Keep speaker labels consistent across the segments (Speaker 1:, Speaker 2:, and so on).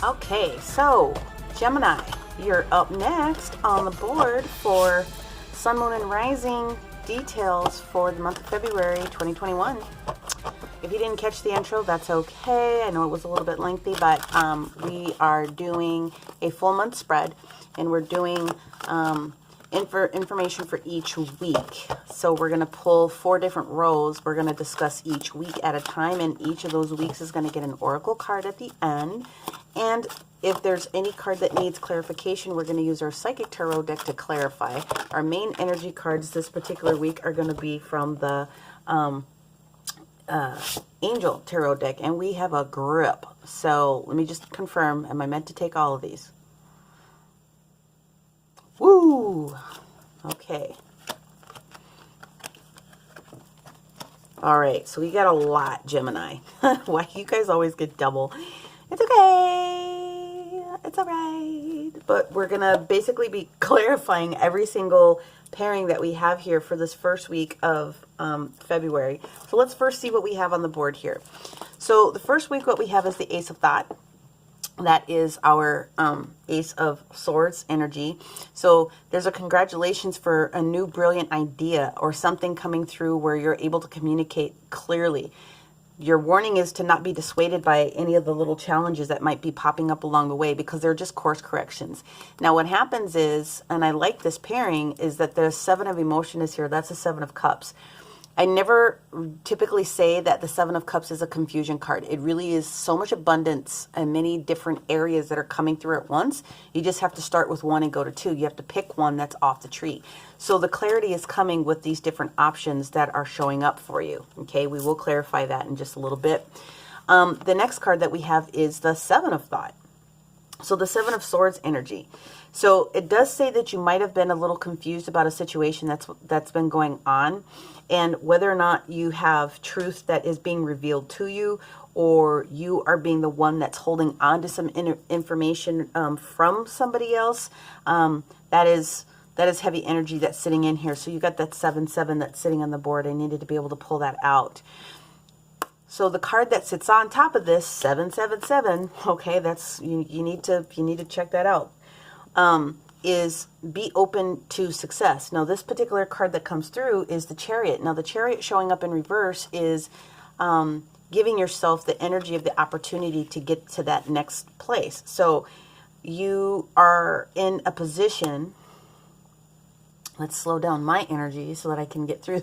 Speaker 1: Okay, so Gemini, you're up next on the board for Sun, Moon, and Rising details for the month of February 2021. If you didn't catch the intro, that's okay. I know it was a little bit lengthy, but we are doing a full month spread, and we're doing information for each week. So we're going to pull 4 different rows. We're going to discuss each week at a time, and each of those weeks is going to get an oracle card at the end. And if there's any card that needs clarification, we're going to use our Psychic Tarot deck to clarify. Our main energy cards this particular week are going to be from the Angel Tarot deck, and we have a grip. So let me just confirm, am I meant to take all of these? Woo! Okay. All right, so we got a lot, Gemini. Why you guys always get double? It's okay. It's all right. But we're going to basically be clarifying every single pairing that we have here for this first week of February. So let's first see what we have on the board here. So the first week, what we have is the Ace of Thought. That is our Ace of Swords energy. So there's a congratulations for a new brilliant idea or something coming through where you're able to communicate clearly. Your warning is to not be dissuaded by any of the little challenges that might be popping up along the way, because they're just course corrections. Now what happens is, and I like this pairing, is that the 7 of emotion is here. That's the 7 of cups. I never typically say that the 7 of Cups is a confusion card. It really is so much abundance and many different areas that are coming through at once. You just have to start with 1 and go to 2. You have to pick one that's off the tree. So the clarity is coming with these different options that are showing up for you. Okay, we will clarify that in just a little bit. The next card that we have is the 7 of Thought. So the 7 of Swords energy. So it does say that you might have been a little confused about a situation that's been going on, and whether or not you have truth that is being revealed to you, or you are being the one that's holding on to some information from somebody else. That is heavy energy that's sitting in here. So you got that 7-7 that's sitting on the board. I needed to be able to pull that out. So the card that sits on top of this, 777, okay, that's you need to check that out. Is be open to success. Now this particular card that comes through is the Chariot. Now the Chariot showing up in reverse is giving yourself the energy of the opportunity to get to that next place. So you are in a position, let's slow down my energy so that I can get through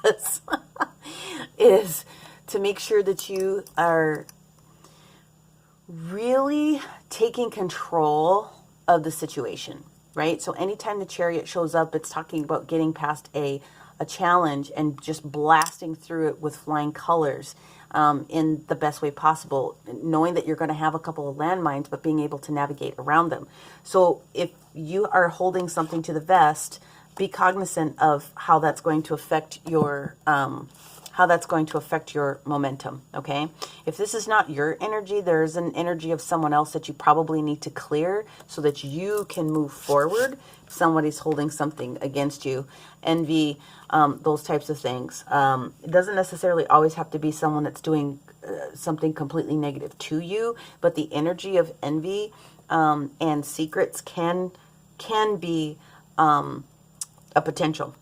Speaker 1: this, is to make sure that you are really taking control of the situation, right? So anytime the Chariot shows up, it's talking about getting past a challenge and just blasting through it with flying colors in the best way possible, knowing that you're going to have a couple of landmines, but being able to navigate around them. So if you are holding something to the vest, be cognizant of how that's going to affect your momentum, okay? If this is not your energy, there's an energy of someone else that you probably need to clear so that you can move forward. Somebody's holding something against you. Envy, those types of things. It doesn't necessarily always have to be someone that's doing something completely negative to you, but the energy of envy and secrets can be a potential.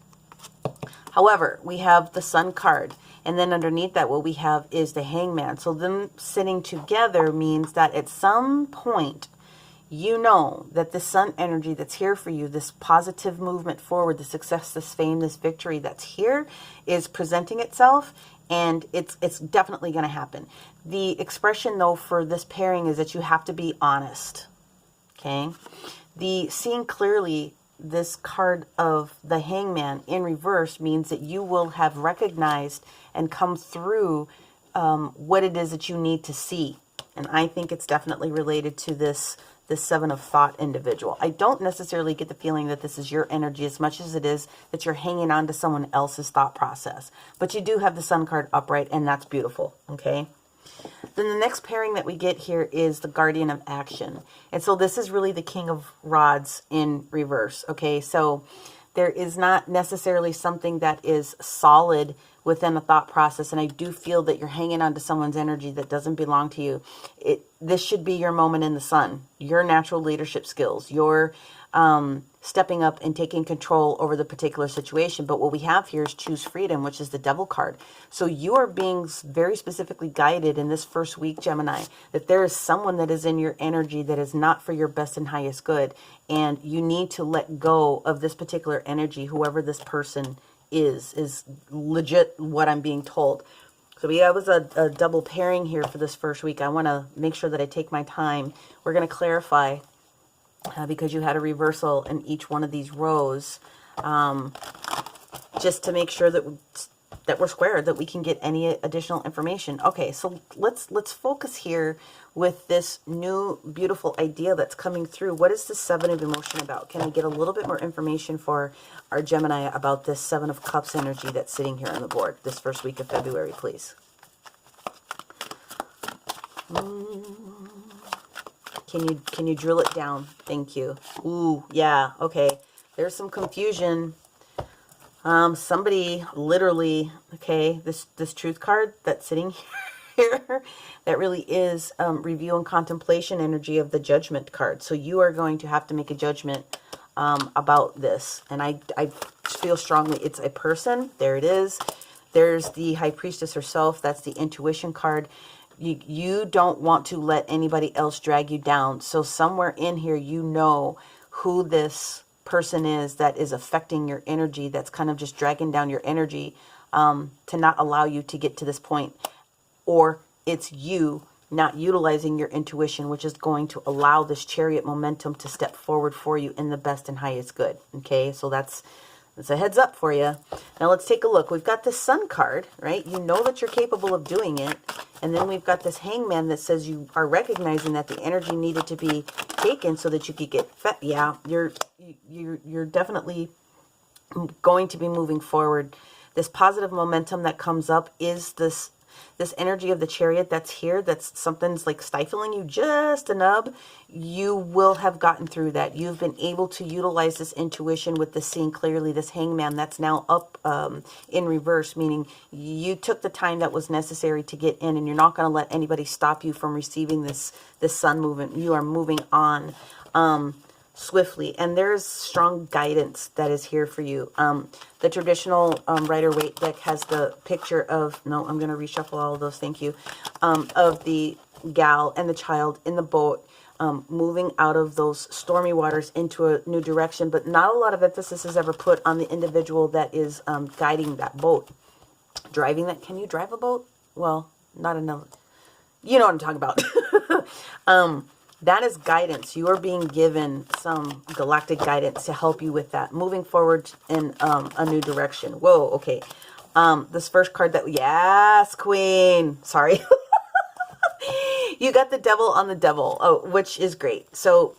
Speaker 1: However, we have the Sun card, and then underneath that, what we have is the Hangman. So them sitting together means that at some point, you know that the Sun energy that's here for you, this positive movement forward, the success, this fame, this victory that's here is presenting itself, and it's definitely going to happen. The expression, though, for this pairing is that you have to be honest, okay? The seeing clearly, this card of the Hangman in reverse means that you will have recognized and come through what it is that you need to see. And I think it's definitely related to this 7 of Thought individual. I don't necessarily get the feeling that this is your energy as much as it is that you're hanging on to someone else's thought process. But you do have the Sun card upright, and that's beautiful, okay? Then the next pairing that we get here is the Guardian of Action. And so this is really the King of Rods in reverse, okay? So there is not necessarily something that is solid within a thought process, and I do feel that you're hanging on to someone's energy that doesn't belong to you. This should be your moment in the sun, your natural leadership skills, your stepping up and taking control over the particular situation. But what we have here is choose freedom, which is the devil card. So you are being very specifically guided in this first week, Gemini, that there is someone that is in your energy that is not for your best and highest good. And you need to let go of this particular energy, whoever this person is legit what I'm being told. So we have a double pairing here for this first week. I want to make sure that I take my time. We're going to clarify because you had a reversal in each one of these rows, just to make sure that we're square, that we can get any additional information. Okay, so let's focus here with this new beautiful idea that's coming through. What is the Seven of Emotion about? Can I get a little bit more information for our Gemini about this Seven of Cups energy that's sitting here on the board this first week of February, please? Can you drill it down? Thank you. Ooh, yeah, okay. There's some confusion. Somebody literally, okay, this truth card that's sitting here, that really is review and contemplation energy of the judgment card. So you are going to have to make a judgment about this. And I feel strongly it's a person. There it is. There's the High Priestess herself. That's the intuition card. You don't want to let anybody else drag you down. So somewhere in here, you know who this person is that is affecting your energy, that's kind of just dragging down your energy to not allow you to get to this point. Or it's you not utilizing your intuition, which is going to allow this chariot momentum to step forward for you in the best and highest good. Okay, so that's a heads up for you. Now let's take a look. We've got this Sun card, right? You know that you're capable of doing it. And then we've got this Hangman that says you are recognizing that the energy needed to be taken so that you could get fed. Yeah, you're definitely going to be moving forward. This positive momentum that comes up is this energy of the Chariot that's here, that's something's like stifling you just a nub. You will have gotten through that. You've been able to utilize this intuition with the seeing clearly, this Hangman that's now up in reverse, meaning you took the time that was necessary to get in, and you're not going to let anybody stop you from receiving this sun movement. You are moving on swiftly, and there's strong guidance that is here for you. The traditional Rider-Waite deck has the picture of, no, I'm going to reshuffle all of those, thank you, of the gal and the child in the boat, moving out of those stormy waters into a new direction, but not a lot of emphasis is ever put on the individual that is guiding that boat, driving that. Can you drive a boat? Well, not enough. You know what I'm talking about. That is guidance. You are being given some galactic guidance to help you with that. Moving forward in a new direction. Whoa, okay. This first card that, yes, Queen. Sorry. You got the Devil on the Devil, which is great. So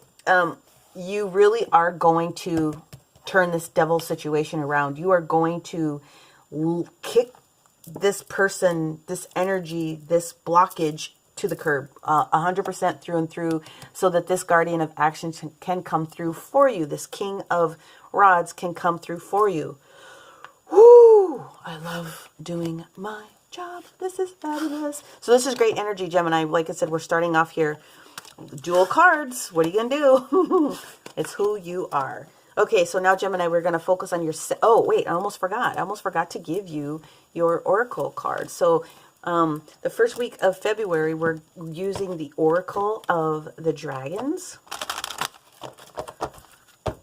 Speaker 1: you really are going to turn this devil situation around. You are going to kick this person, this energy, this blockage to the curb, 100% through and through, so that this guardian of action can come through for you. This King of Rods can come through for you. Woo! I love doing my job. This is fabulous. So this is great energy, Gemini. Like I said, we're starting off here. Dual cards. What are you going to do? It's who you are. Okay, so now, Gemini, we're going to focus on your... Oh, wait, I almost forgot. I almost forgot to give you your Oracle card. So the first week of February, we're using the Oracle of the Dragons.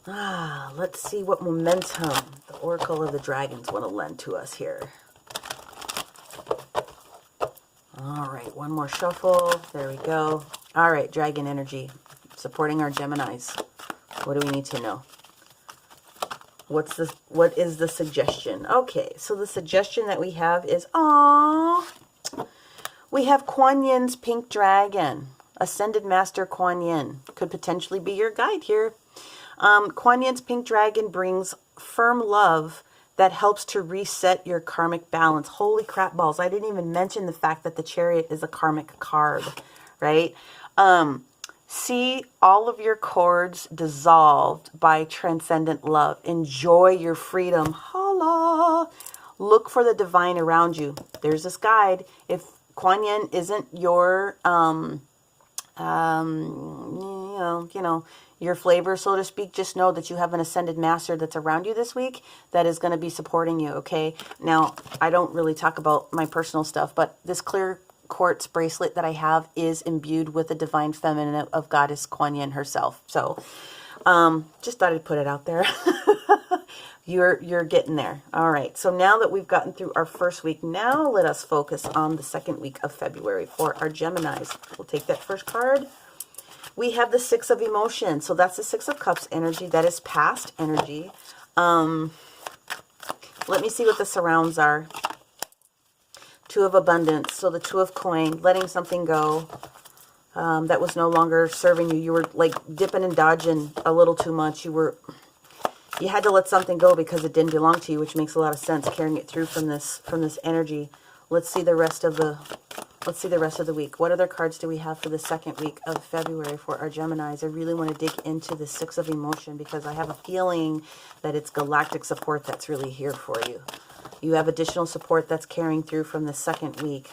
Speaker 1: Let's see what momentum the Oracle of the Dragons want to lend to us here. All right, one more shuffle. There we go. All right, Dragon energy, supporting our Geminis. What do we need to know? What is the suggestion? Okay, so the suggestion that we have is, we have Kuan Yin's Pink Dragon. Ascended Master Kuan Yin could potentially be your guide here. Kuan Yin's Pink Dragon brings firm love that helps to reset your karmic balance. Holy crap balls. I didn't even mention the fact that the Chariot is a karmic card, right? See all of your cords dissolved by transcendent love. Enjoy your freedom. Holla! Look for the divine around you. There's this guide. If Kuan Yin isn't your, your flavor, so to speak, just know that you have an ascended master that's around you this week that is going to be supporting you, okay? Now, I don't really talk about my personal stuff, but this clear quartz bracelet that I have is imbued with the divine feminine of goddess Kuan Yin herself. So, just thought I'd put it out there. You're getting there. All right. So now that we've gotten through our first week, now let us focus on the second week of February for our Geminis. We'll take that first card. We have the Six of Emotions. So that's the Six of Cups energy. That is past energy. Let me see what the surrounds are. Two of Abundance. So the Two of Coin, letting something go that was no longer serving you. You were like dipping and dodging a little too much. You had to let something go because it didn't belong to you, which makes a lot of sense, carrying it through from this energy. Let's see the rest of the week. What other cards do we have for the second week of February for our Geminis? I really want to dig into the Six of Emotion because I have a feeling that it's galactic support that's really here for you. You have additional support that's carrying through from the second week.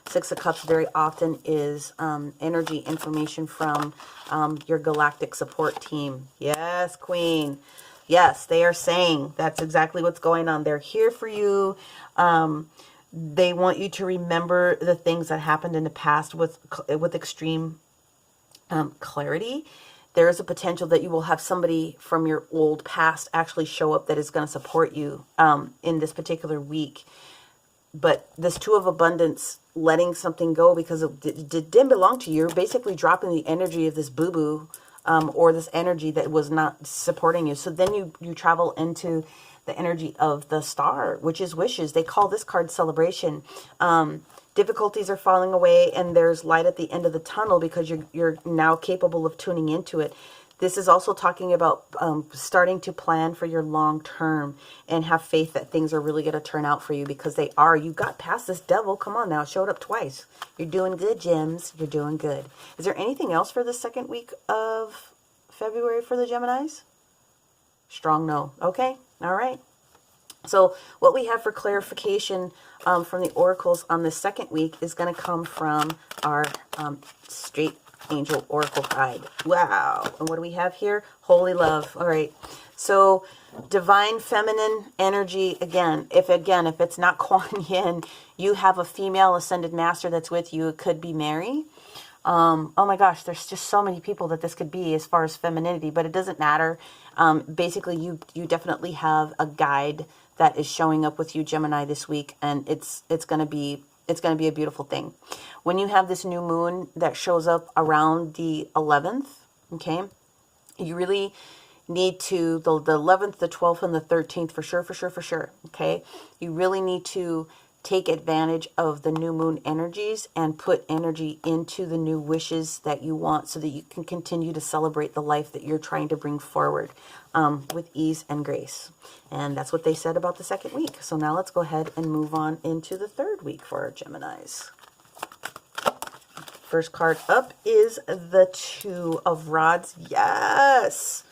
Speaker 1: Six of Cups very often is energy information from your galactic support team. Yes, Queen. Yes, they are saying that's exactly what's going on. They're here for you. They want you to remember the things that happened in the past with extreme clarity. There is a potential that you will have somebody from your old past actually show up that is going to support you in this particular week. But this Two of Abundance, letting something go because it didn't belong to you. You're basically dropping the energy of this boo-boo or this energy that was not supporting you. So then you travel into the energy of the Star, which is wishes. They call this card celebration. Difficulties are falling away and there's light at the end of the tunnel because you're now capable of tuning into it. This is also talking about starting to plan for your long term and have faith that things are really going to turn out for you because they are. You got past this devil. Come on now. It showed up twice. You're doing good, Gems. You're doing good. Is there anything else for the second week of February for the Geminis? Strong no. Okay. All right. So what we have for clarification from the oracles on the second week is going to come from our straight angel oracle guide. Wow. And what do we have here? Holy love. All right. So divine feminine energy. Again, if it's not Kuan Yin, you have a female ascended master that's with you. It could be Mary. Oh my gosh, there's just so many people that this could be as far as femininity, but it doesn't matter. Basically, you definitely have a guide that is showing up with you, Gemini, this week, and it's going to be a beautiful thing. When you have this new moon that shows up around the 11th, okay, you really need to, the 11th, the 12th, and the 13th, for sure, okay? You really need to take advantage of the new moon energies and put energy into the new wishes that you want so that you can continue to celebrate the life that you're trying to bring forward with ease and grace. And that's what they said about the second week. So now let's go ahead and move on into the third week for our Geminis. First card up is the Two of Rods. Yes!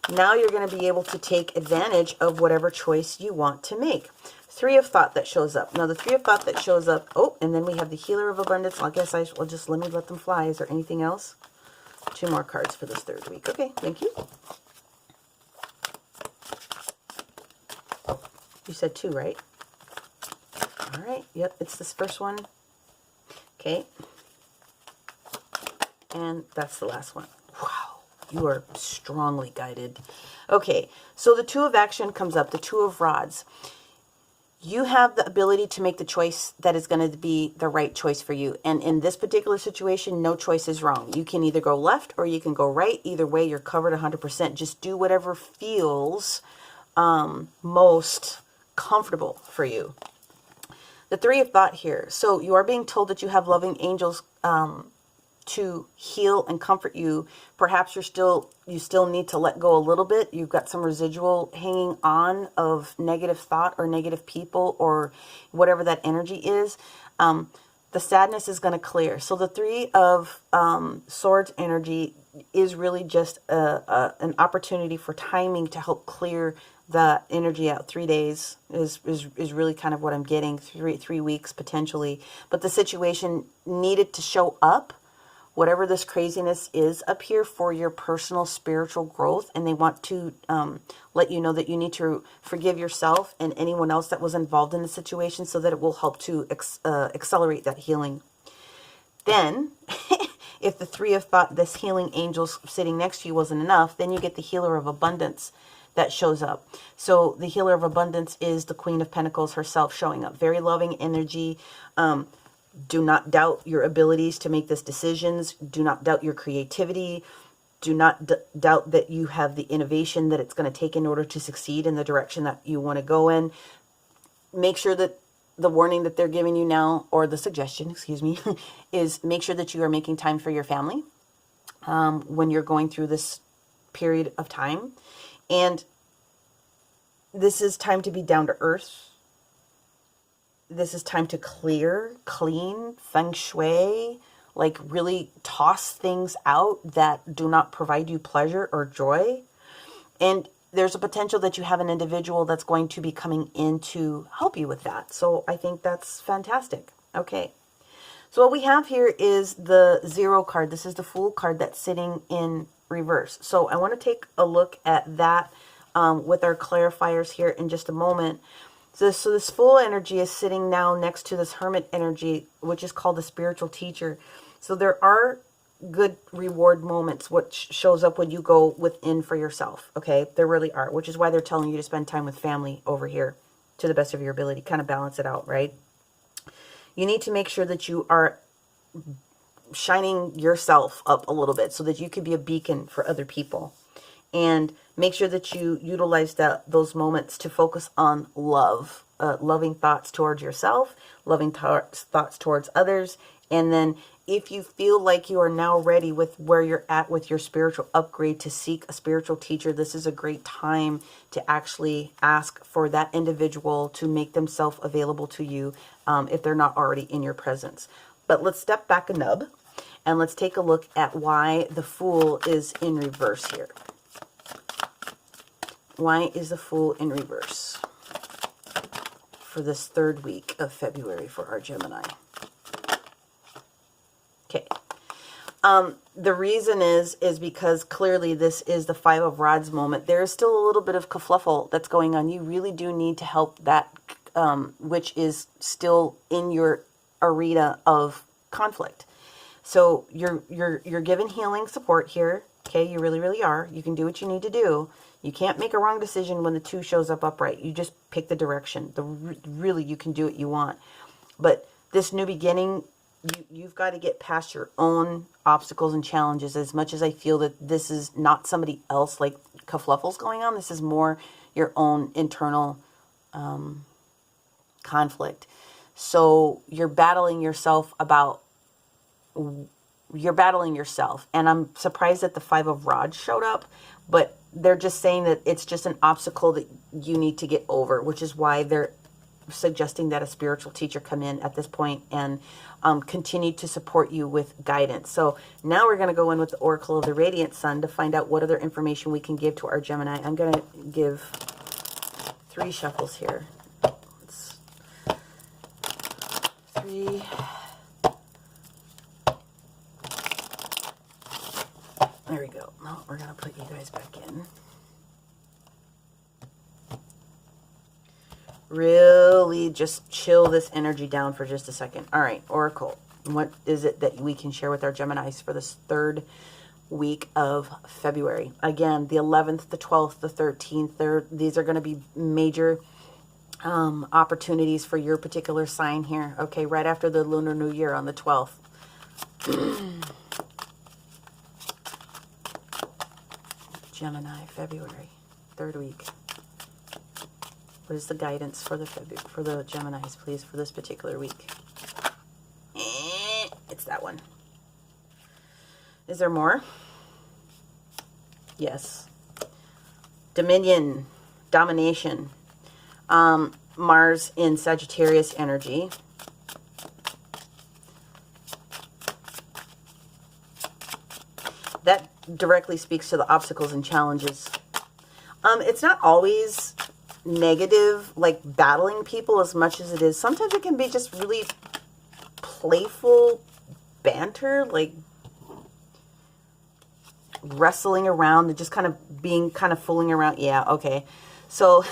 Speaker 1: Now you're going to be able to take advantage of whatever choice you want to make. Three of Thought that shows up. Now the Three of Thought that shows up. Oh, and then we have the Healer of Abundance. I guess I will just let them fly. Is there anything else? Two more cards for this third week. Okay, thank you. You said two, right? All right. Yep, it's this first one. Okay. And that's the last one. Wow. You are strongly guided. Okay. So the Two of Action comes up. The Two of Rods. You have the ability to make the choice that is going to be the right choice for you. And in this particular situation, no choice is wrong. You can either go left or you can go right. Either way, you're covered 100%. Just do whatever feels most comfortable for you. The Three of Thought here. So you are being told that you have loving angels to heal and comfort you. Perhaps you still need to let go a little bit. You've got some residual hanging on of negative thought or negative people or whatever that energy is. The sadness is going to clear. So the Three of Swords energy is really just an opportunity for timing to help clear the energy out. 3 days is really kind of what I'm getting. Three weeks potentially. But the situation needed to show up, whatever this craziness is up here, for your personal spiritual growth. And they want to let you know that you need to forgive yourself and anyone else that was involved in the situation, so that it will help to accelerate that healing. Then, if the three of thought, this healing angel sitting next to you wasn't enough, then you get the healer of abundance that shows up. So the healer of abundance is the Queen of Pentacles herself showing up. Very loving energy. Do not doubt your abilities to make these decisions. Do not doubt your creativity. Do not doubt that you have the innovation that it's going to take in order to succeed in the direction that you want to go in. Make sure that the warning that they're giving you now, or the suggestion, excuse me, is make sure that you are making time for your family when you're going through this period of time. And this is time to be down to earth. This is time to clear, clean, feng shui, like really toss things out that do not provide you pleasure or joy. And there's a potential that you have an individual that's going to be coming in to help you with that. So I think that's fantastic. Okay. So what we have here is the 0 card. This is the Fool card that's sitting in reverse. So I want to take a look at that with our clarifiers here in just a moment. So this Fool energy is sitting now next to this Hermit energy, which is called the spiritual teacher. So there are good reward moments, which shows up when you go within for yourself. Okay, there really are, which is why they're telling you to spend time with family over here to the best of your ability. Kind of balance it out, right? You need to make sure that you are shining yourself up a little bit so that you can be a beacon for other people. And make sure that you utilize those moments to focus on love, loving thoughts towards yourself, loving thoughts towards others. And then if you feel like you are now ready with where you're at with your spiritual upgrade to seek a spiritual teacher, this is a great time to actually ask for that individual to make themselves available to you if they're not already in your presence. But let's step back a nub and let's take a look at why the Fool is in reverse here. Why is the Fool in reverse for this 3rd week of February for our Gemini? Okay. The reason is because clearly this is the 5 of Rods moment. There is still a little bit of kerfluffle that's going on. You really do need to help that which is still in your arena of conflict. So you're given healing support here. Okay, you really, really are. You can do what you need to do. You can't make a wrong decision when the 2 shows up upright. You just pick the direction. Really, you can do what you want. But this new beginning, you've got to get past your own obstacles and challenges. As much as I feel that this is not somebody else, like kerfluffles going on, this is more your own internal conflict. So you're battling yourself and I'm surprised that the 5 of Rods showed up, but they're just saying that it's just an obstacle that you need to get over, which is why they're suggesting that a spiritual teacher come in at this point and continue to support you with guidance. So now we're going to go in with the Oracle of the Radiant Sun to find out what other information we can give to our Gemini. I'm going to give 3 shuffles here. 3. There we go. Now we're going to put you guys back in. Really just chill this energy down for just a second. All right, Oracle. What is it that we can share with our Geminis for this 3rd week of February? Again, the 11th, the 12th, the 13th. These are going to be major opportunities for your particular sign here. Okay, right after the Lunar New Year on the 12th. Gemini, February, 3rd week. What is the guidance for the Geminis, please, for this particular week? It's that one. Is there more? Yes. Dominion, domination. Mars in Sagittarius energy. That directly speaks to the obstacles and challenges. It's not always negative, like battling people as much as it is. Sometimes it can be just really playful banter, like wrestling around and just kind of being kind of fooling around. Yeah, okay. So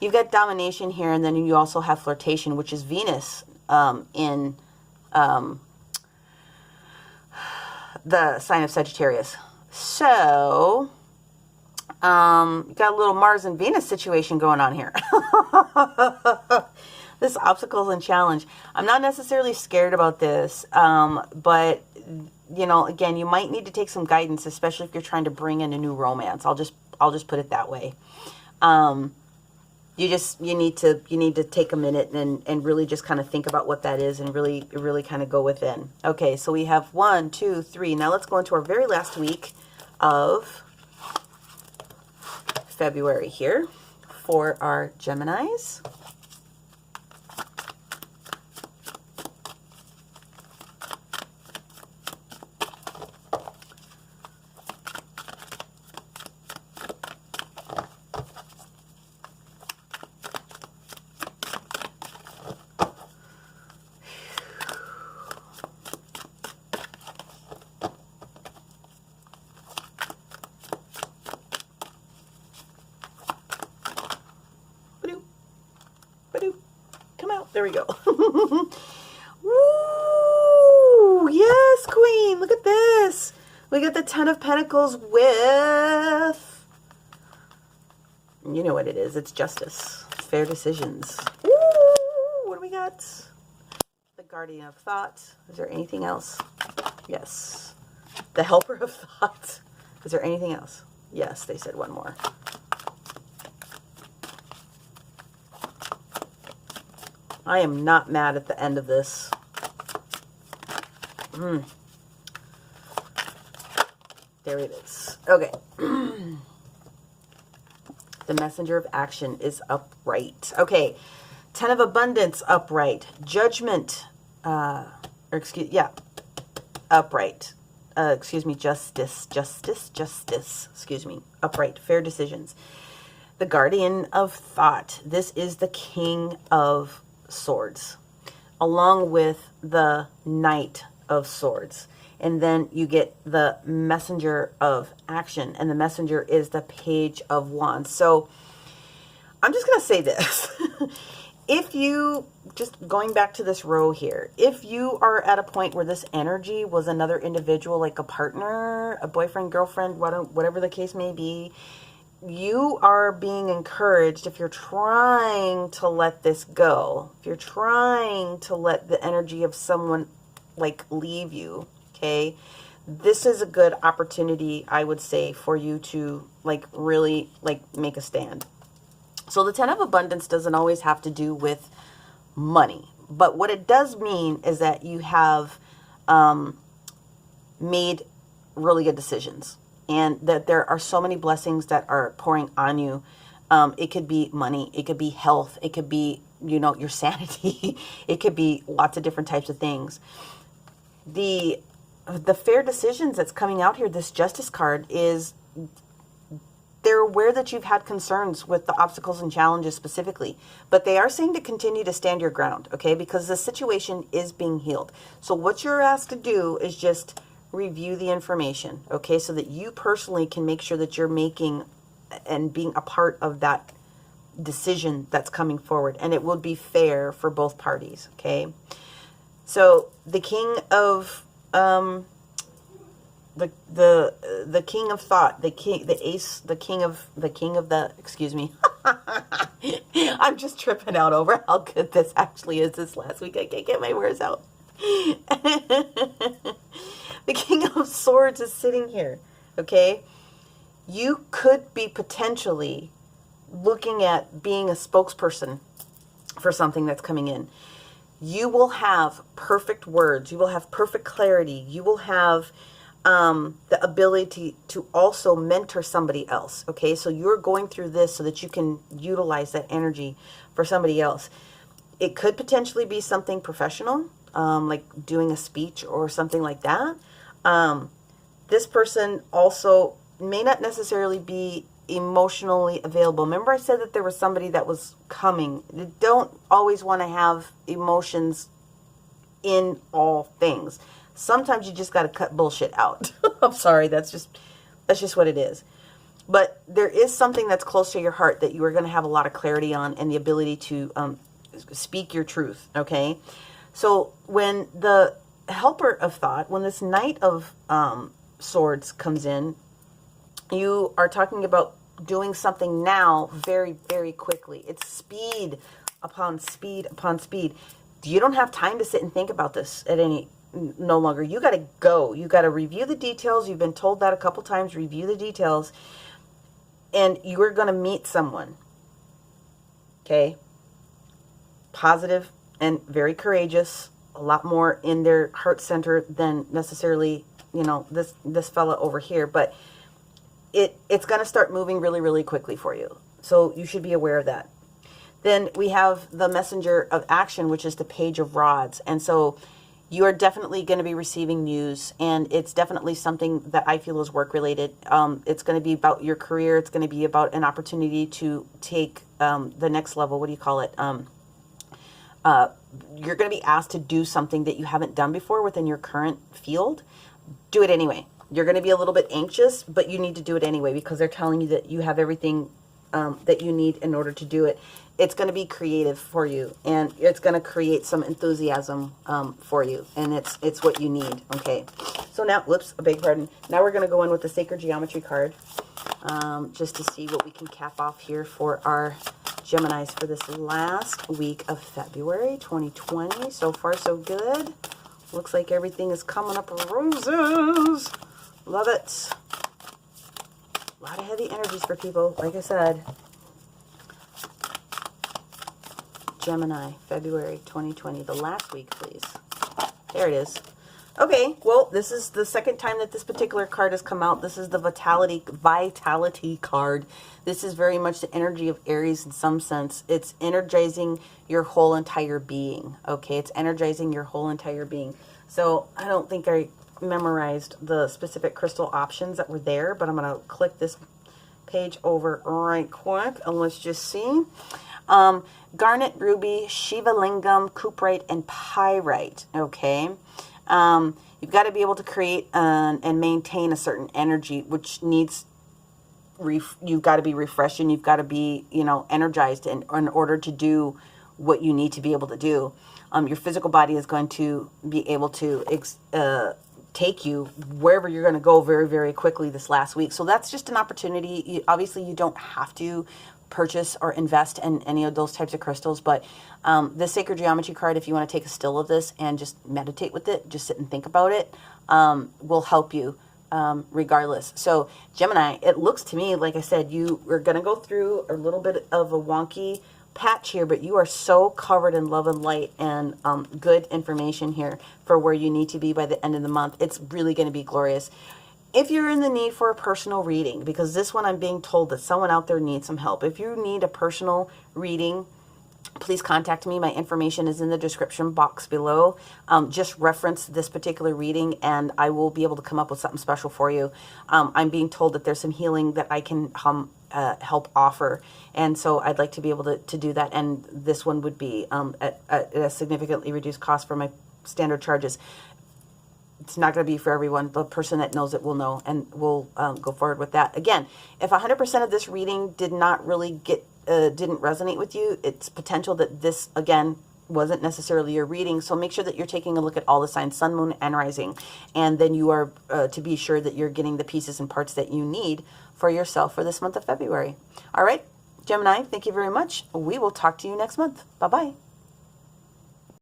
Speaker 1: you've got domination here, and then you also have flirtation, which is Venus in the sign of Sagittarius. So you got a little Mars and Venus situation going on here. This obstacles and challenge. I'm not necessarily scared about this, but you know, again, you might need to take some guidance, especially if you're trying to bring in a new romance. I'll just put it that way. You need to take a minute and really just kind of think about what that is and really kind of go within. Okay, so we have 1, 2, 3. Now let's go into our very last week of February here for our Geminis. Come out. There we go. Woo! Yes, Queen. Look at this. We got the Ten of Pentacles with... You know what it is. It's justice. Fair decisions. Woo! What do we got? The Guardian of Thought. Is there anything else? Yes. The Helper of Thought. Is there anything else? Yes, they said one more. I am not mad at the end of this. There it is. Okay. The Messenger of Action is upright. Okay. Ten of Abundance, upright. Judgment, upright. Justice, excuse me. Upright, fair decisions. The Guardian of Thought. This is the King of Swords, along with the Knight of Swords. And then you get the Messenger of Action, and the Messenger is the Page of Wands. So I'm just going to say this. If you, just going back to this row here, if you are at a point where this energy was another individual, like a partner, a boyfriend, girlfriend, whatever the case may be, you are being encouraged, if you're trying to let this go, if you're trying to let the energy of someone like leave you, okay, this is a good opportunity, I would say, for you to like really like make a stand. So the Ten of Abundance doesn't always have to do with money, but what it does mean is that you have made really good decisions, and that there are so many blessings that are pouring on you. It could be money, it could be health, it could be, you know, your sanity, it could be lots of different types of things. The fair decisions that's coming out here, this Justice card, is they're aware that you've had concerns with the obstacles and challenges specifically, but they are saying to continue to stand your ground, okay, because the situation is being healed. So what you're asked to do is just review the information, okay, so that you personally can make sure that you're making and being a part of that decision that's coming forward, and it will be fair for both parties, okay? So the King of the King of Thought, the King of the excuse me. I'm just tripping out over how good this actually is this last week. I can't get my words out. The King of Swords is sitting here, okay? You could be potentially looking at being a spokesperson for something that's coming in. You will have perfect words. You will have perfect clarity. You will have the ability to also mentor somebody else, okay? So you're going through this so that you can utilize that energy for somebody else. It could potentially be something professional, like doing a speech or something like that. This person also may not necessarily be emotionally available. Remember I said that there was somebody that was coming. You don't always want to have emotions in all things. Sometimes you just got to cut bullshit out. I'm sorry, that's just what it is. But there is something that's close to your heart that you are going to have a lot of clarity on, and the ability to speak your truth, okay? So when the helper of thought, when this Knight of Swords comes in, you are talking about doing something now very, very quickly. It's speed upon speed upon speed. You don't have time to sit and think about this no longer. You got to go. You got to review the details. You've been told that a couple times. Review the details. And you are going to meet someone. Okay? Positive and very courageous. A lot more in their heart center than necessarily, you know, this fella over here. But it's going to start moving really, really quickly for you. So you should be aware of that. Then we have the messenger of action, which is the Page of Rods. And so you are definitely going to be receiving news, and it's definitely something that I feel is work related. It's going to be about your career. It's going to be about an opportunity to take the next level. What do you call it? You're going to be asked to do something that you haven't done before within your current field. Do it anyway. You're going to be a little bit anxious, but you need to do it anyway because they're telling you that you have everything that you need in order to do it. It's going to be creative for you, and it's going to create some enthusiasm for you, and it's what you need. Okay, so now, whoops, I beg your pardon. Now we're going to go in with the Sacred Geometry card, just to see what we can cap off here for our Geminis for this last week of February 2020. So far, so good. Looks like everything is coming up roses. Love it. A lot of heavy energies for people, like I said. Gemini, February 2020, the last week, please. There it is. Okay, well, this is the second time that this particular card has come out. This is the Vitality card. This is very much the energy of Aries in some sense. It's energizing your whole entire being, okay? It's energizing your whole entire being. So I don't think I memorized the specific crystal options that were there, but I'm going to click this page over right quick, and let's just see. Garnet, ruby, Shiva lingam, cuprite, and pyrite, okay? You've got to be able to create and maintain a certain energy, which needs, you've got to be refreshed, and you've got to be, you know, energized in order to do what you need to be able to do. Your physical body is going to be able to take you wherever you're going to go very, very quickly this last week. So that's just an opportunity. Obviously, you don't have to purchase or invest in any of those types of crystals, but the Sacred Geometry card, if you want to take a still of this and just meditate with it, just sit and think about it, will help you regardless. So Gemini, it looks to me, like I said, you are going to go through a little bit of a wonky patch here, but you are so covered in love and light and good information here for where you need to be by the end of the month. It's really going to be glorious. If you're in the need for a personal reading, because this one I'm being told that someone out there needs some help. If you need a personal reading, please contact me. My information is in the description box below. Just reference this particular reading and I will be able to come up with something special for you. I'm being told that there's some healing that I can help offer. And so I'd like to be able to do that. And this one would be at a significantly reduced cost for my standard charges. It's not going to be for everyone. The person that knows it will know, and we'll go forward with that. Again, if 100% of this reading did not really didn't resonate with you, it's potential that this, again, wasn't necessarily your reading. So make sure that you're taking a look at all the signs, sun, moon, and rising. And then you are to be sure that you're getting the pieces and parts that you need for yourself for this month of February. All right, Gemini, thank you very much. We will talk to you next month. Bye-bye.